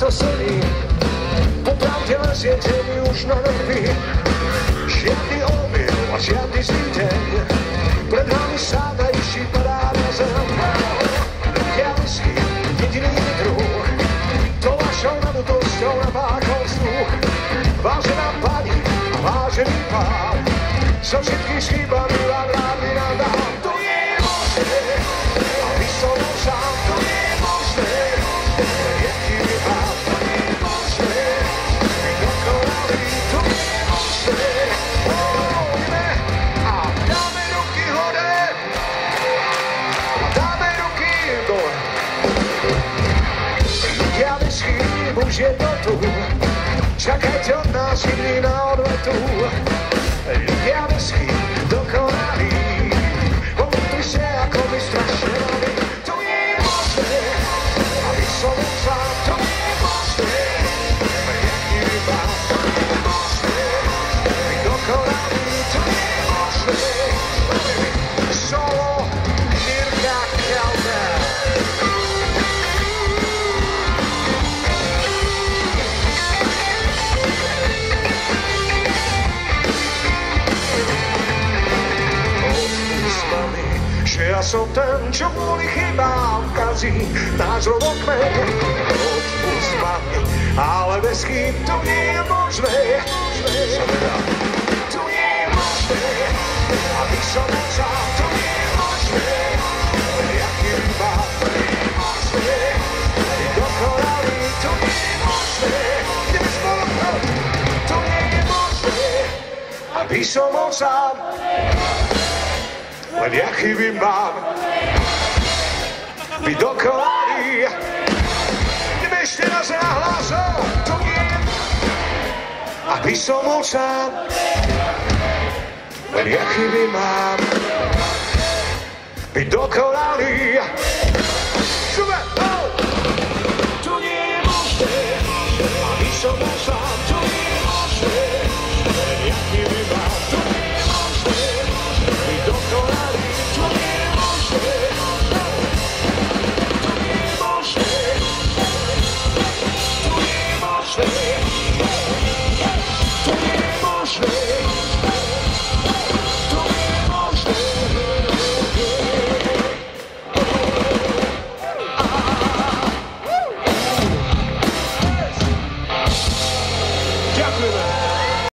to slní. Popravde leziete mi už na nervy. Žiadny omyl a žiadny zlý deň. Pred nami sáda išší padá na zem. Ja whisky, jediný druh. To vašou nadutosťou napáchol vzduch. Vážená pani a vážený pán, so všetkých chybami vám rád vynadám. To nie je možné, aby som bol sám. To nie je možné, jaký je vám. To nie je možné, byť dokonalý. To nie je možné. Poďme a dáme ruky hore a dáme ruky dole. Ľudia bez chýb už jednotu, čakajte od nás nikdy na odvetu. Ľudia bez chýb dokonalí, pomôžte ako by strašne mali. To nie je možné, aby som bol sám. To nie je možné, jaký vám. To nie je možné, byť dokonalý. To nie je možné. Solo Mirka Kalda. Že ja som ten, čo kvôli chybám kazí náš rodokmeň. Odpust mami, ale bez chýb to nie je možné. To nie je možné, aby som bol sám. To nie je možné, jaký chybám. To nie je možné, byť dokonalý. To nie je možné, ideme spolu. To nie je možné, aby som bol sám. Len ja chybím mám, byť dokonalý. Ideme ešte raz na hlas, to nie je, aby som bol sám. Len ja chybím mám, byť dokonalý. Super!